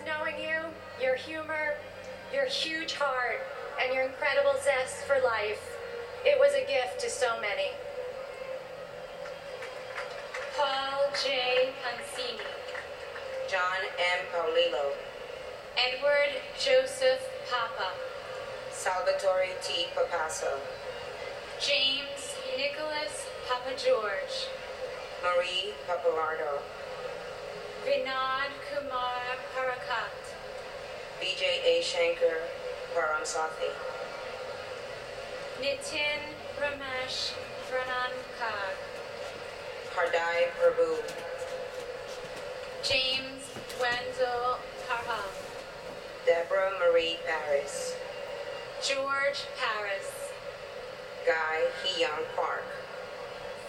Knowing you, your humor, your huge heart, and your incredible zest for life. It was a gift to so many. Paul J. Pansini. John M. Paulillo. Edward Joseph Papa. Salvatore T. Papasso. James Nicholas Papa George. Marie Papalardo. Vinod Kumar Parakat. Vijay A. Shankar Paramsathi. Nitin Ramesh Pranankar. Hardai Prabhu. James Wendell Parham. Deborah Marie Paris. George Paris. Guy Hee-young Park.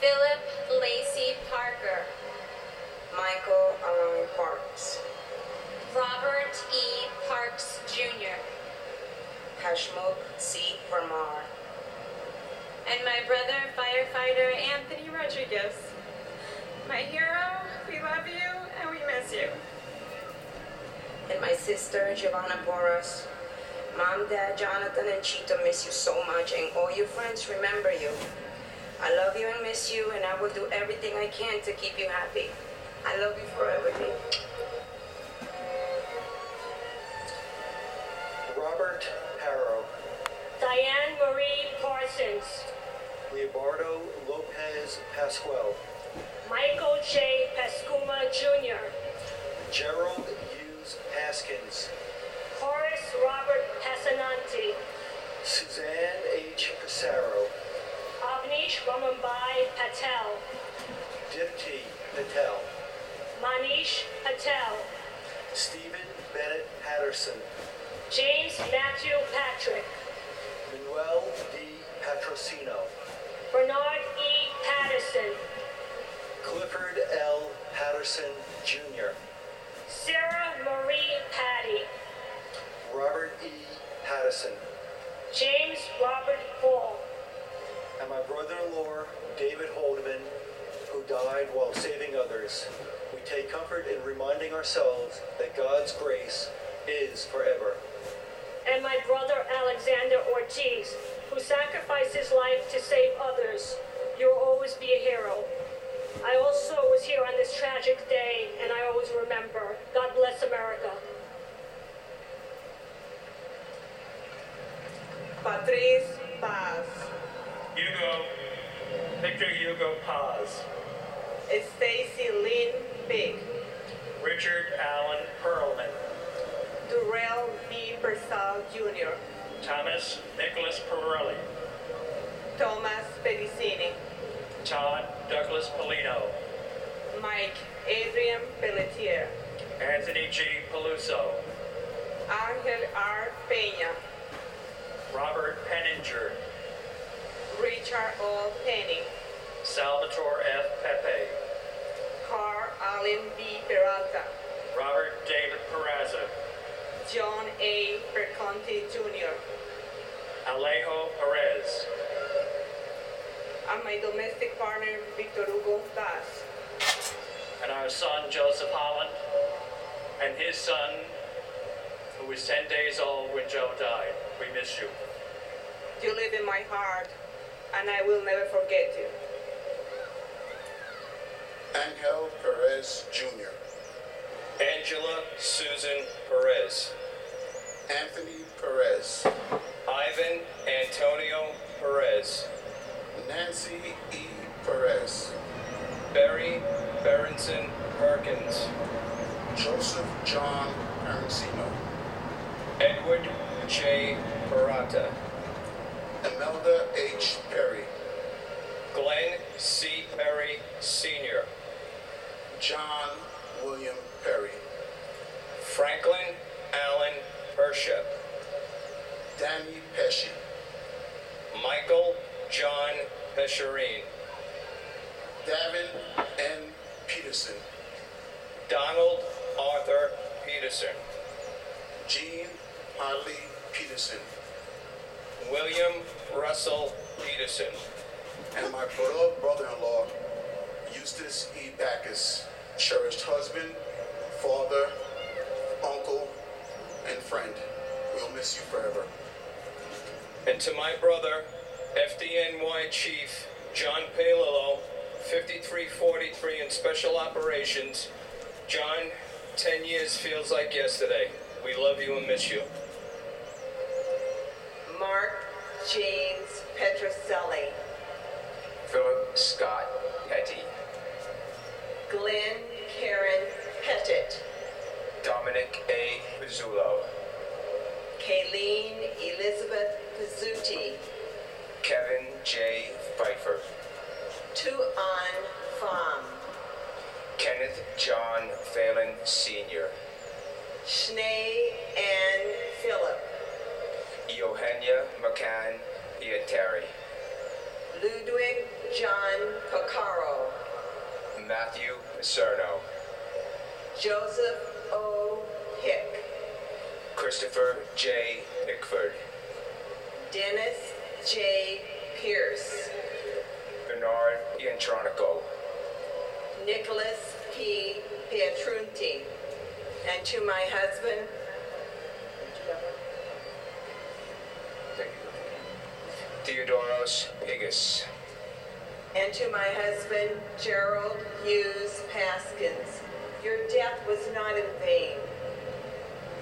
Philip Lacey Parker. Michael Alon Parks. Robert E. Parks Jr. Hashmukh C. Parmar. And my brother, firefighter Anthony Rodriguez. My hero, we love you and we miss you. And my sister, Giovanna Porras. Mom, Dad, Jonathan, and Chito miss you so much, and all your friends remember you. I love you and miss you, and I will do everything I can to keep you happy. I love you forever, dear. Robert Harrow. Diane Marie Parsons. Leobardo Lopez Pascual. Michael J. Pascuma Jr. Gerald Hughes Haskins. Horace Robert Passananti. Suzanne H. Passaro. Avnish Ramambai Patel. Dipti Patel. Manish Patel. Stephen Bennett Patterson. James Matthew Patrick. Manuel D. Patrocino. Bernard E. Patterson. Clifford L. Patterson, Jr. Sarah Marie Patty. Robert E. Patterson. James Robert Ball. And my brother-in-law, David Haldeman, who died while saving others. We take comfort in reminding ourselves that God's grace is forever. And my brother Alexander Ortiz, who sacrificed his life to save others. You'll always be a hero. I also was here on this tragic day, and I always remember. God bless America. Patrice Paz. Hugo, Victor Hugo Paz. Stacy Lynn Big. Richard Allen Perlman. Durrell B. Persal Jr. Thomas Nicholas Pirelli. Thomas Pedicini. Todd Douglas Polino. Mike Adrian Pelletier. Anthony G. Peluso. Angel R. Peña. Robert Penninger. Richard O. Penny. Salvatore F. Pepe. Carl Allen B. Peralta. Robert David Peraza. John A. Perconti Jr. Alejo Perez. And my domestic partner, Victor Hugo Das. And our son Joseph Holland. And his son, who was 10 days old when Joe died. We miss you. You live in my heart, and I will never forget you. Angel Perez Jr. Angela Susan Perez. Anthony Perez. Ivan Antonio Perez. Nancy E. Perez. Barry Berenson Perkins. Joseph John Arancino. Edward J. Parata. Imelda H. Perry. Glenn C. Perry Sr. John William Perry. Franklin Allen Pershep. Danny Pesci. Michael John Pescherine. Davin N. Peterson. Donald Arthur Peterson. Jean Harley Peterson. William Russell Peterson. And my brother-in-law, Eustace E. Backus, cherished husband, father, uncle, friend. We'll miss you forever. And to my brother, FDNY Chief John Palillo, 5343 in Special Operations. John, 10 years feels like yesterday. We love you and miss you. Mark James Petroselli. Philip Scott Petty. Glenn Karen Pettit. Dominic A. Pizzulo. Kayleen Elizabeth Pizzuti. Kevin J. Pfeiffer. Tuan Pham. Kenneth John Phelan Sr. Schnee Ann Phillip. Eugenia McCann Iateri. Ludwig John Picaro. Matthew Paserno. Joseph O. Hick. Christopher J. Pickford. Dennis J. Pierce. Bernard Iantronico. Nicholas P. Pietrunti. And to my husband, Theodoros Pigus. and to my husband, Gerald Hughes Paskins, your death was not in vain.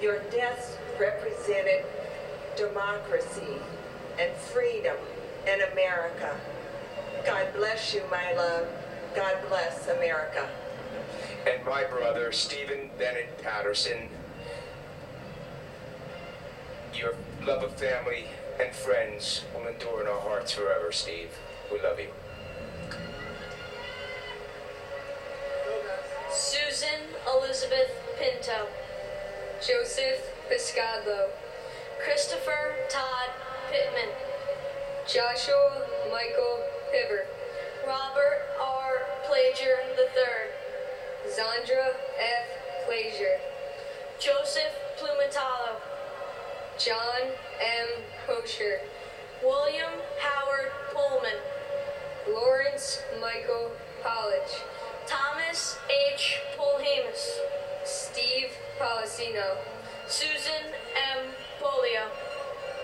Your deaths represented democracy and freedom in America. God bless you, my love. God bless America. And my brother, Stephen Bennett Patterson. Your love of family and friends will endure in our hearts forever, Steve. We love you. Susan Elizabeth Pinto. Joseph Piscadlo. Christopher Todd Pittman. Joshua Michael Piver. Robert R. Plager III. Zandra F. Plager. Joseph Plumatalo. John M. Kosher. William Howard Pullman. Lawrence Michael College. Thomas H. Polhemus. Steve Policino. Susan M. Polio.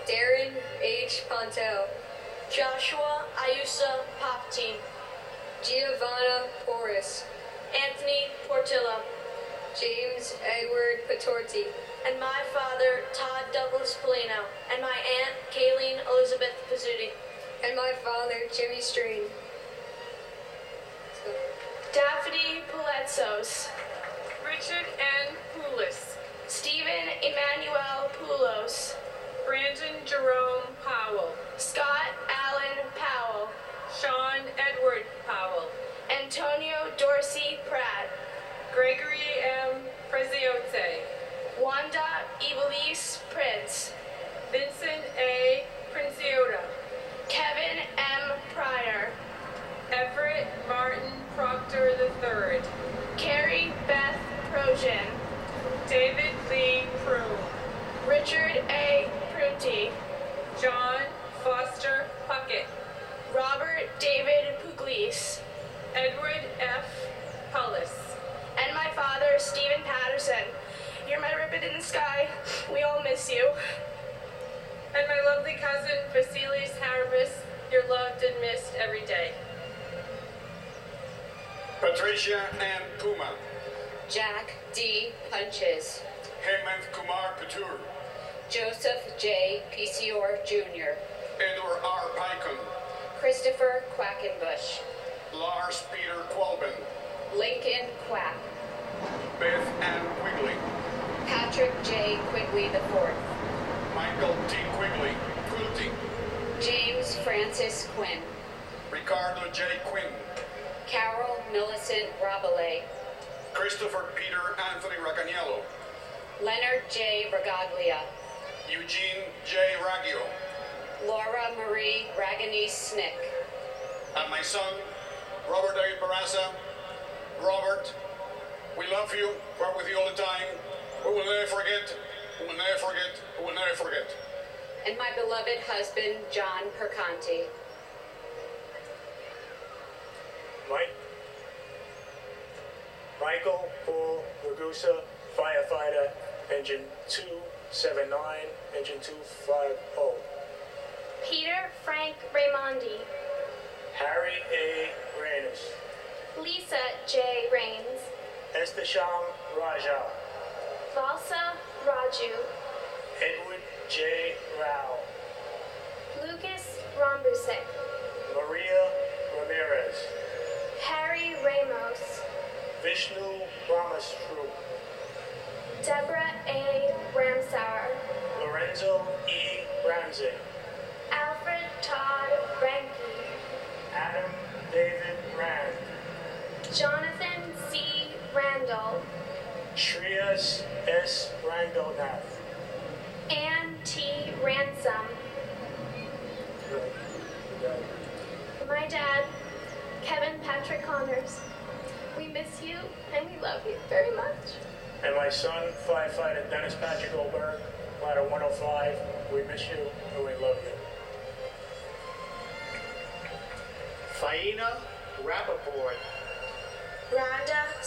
Darren H. Pontel. Joshua Ayusa Poptine. Giovanna Porras. Anthony Portillo. James Edward Patorti. And my father, Todd Douglas Polino. And my aunt, Kayleen Elizabeth Pizzuti. And my father, Jimmy Strain. Daphne Paletzos. Richard N. Poulos. Stephen Emmanuel Poulos. Brandon Jerome Powell. Scott Allen Powell. Sean Edward Powell. Antonio Dorsey Pratt. Gregory M. Preziote. Wanda Evelise Prince. Vincent A. Princiota. Kevin M. Pryor. Everett Martin Proctor III. Carrie Beth Projan. David Lee Prune. Richard A. Prunty. John Foster Puckett. Robert David Pugliese. Edward F. Pullis. And my father, Stephen Patterson. You're my ribbon in the sky. We all miss you. And my lovely cousin, Vasilis Harabis, you're loved and missed every day. Patricia Ann Puma. Jack D. Punches. Hemant Kumar Patur. Joseph J. Picior Jr. Edward R. Picon. Christopher Quackenbush. Lars Peter Qualben. Lincoln Quack. Beth Ann Quigley. Patrick J. Quigley IV. Michael T. Quigley. Quilty. James Francis Quinn. Ricardo J. Quinn. Carol Millicent Rabelais. Christopher Peter Anthony Racaniello. Leonard J. Ragaglia. Eugene J. Raggio. Laura Marie Raganese Snick. And my son, Robert David Barraza. Robert, we love you. We're with you all the time. We will never forget. We will never forget. We will never forget. And my beloved husband, John Perconti. Michael Paul Ragusa, firefighter, engine 2 79, engine 250. Peter Frank Raimondi. Harry A. Reynes. Lisa J. Rains. Estesham Raja. Valsa Raju. Edward J. Rao. Lucas Rombusek. Maria Ramirez. Harry Ramos. Vishnu Ramastru. Deborah A. Ramsauer. Lorenzo E. Ramsey. Alfred Todd Ranke. Adam David Rand. Jonathan C. Randall. Shreyas S. Randolnath. Ann T. Ransom. My dad, Kevin Patrick Connors. We miss you and we love you very much. And my son, firefighter Dennis Patrick Goldberg, ladder 105. We miss you and we love you. Faina Rappaport. Rhonda